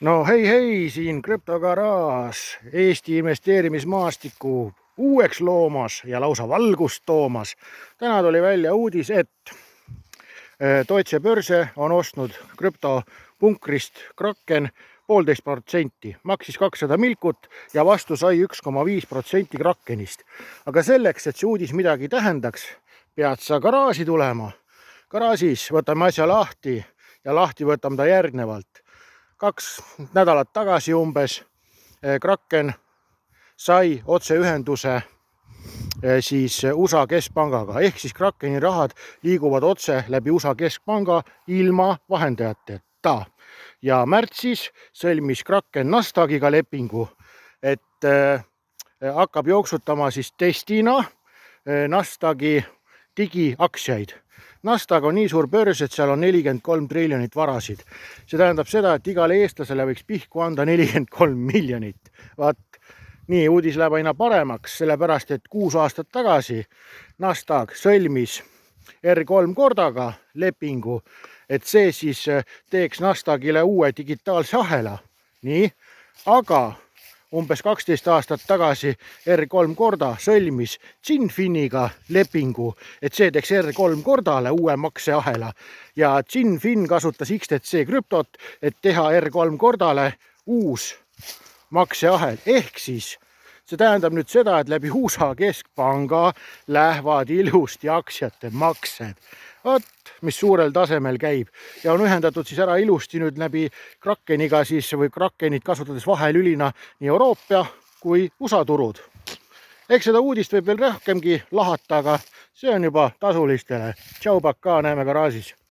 No hei, siin krüptogaraaž Eesti investeerimismaastiku uueks loomas ja lausa valgust toomas. Täna tuli välja uudis, et Deutsche Börse on ostnud krüptopunkrist Kraken 1,5%, maksis 200 milkut ja vastu sai 1,5% Krakenist. Aga selleks, et see uudis midagi tähendaks, pead sa garaaži tulema. Garaažis võtame asja lahti ja lahti võtame ta järgnevalt. 2 nädalat tagasi umbes Kraken sai otseühenduse siis USA keskpangaga, ehk siis Krakeni rahad liiguvad otse läbi USA keskpanga ilma vahendajateta. Ja märtsis sõlmis Kraken Nasdaqiga lepingu, et hakkab jooksutama siis testina Nasdaqi digiaktsiaid. Nasdaq on nii suur börs, et seal on 43 triljonit varasid. See tähendab seda, et igale eestlasele võiks pihku anda 43 miljonit. Vaat nii, uudis läheb aina paremaks, sellepärast et 6 aastat tagasi Nasdaq sõlmis R3 kordaga lepingu, et see siis teeks Nasdaqile uue digitaalse ahela. Nii, aga umbes 12 aastat tagasi R3 korda sõlmis Cinfiniga lepingu, et see teeks R3 kordale uue makseahela. Ja Cinfin kasutas XTC krüptot, et teha R3 kordale uus makseahel. Ehk siis see tähendab nüüd seda, et läbi USA keskpanga lähevad ilusti aktsiate maksed. Vot, mis suurel tasemel käib ja on ühendatud siis ära ilusti nüüd läbi Krakeniga siis või Krakenit kasutades vahelülina nii Euroopa kui USA turud. Eks seda uudist võib veel rohkemgi lahata, aga see on juba tasulistele. Tšau, pakaa, näeme garaažis.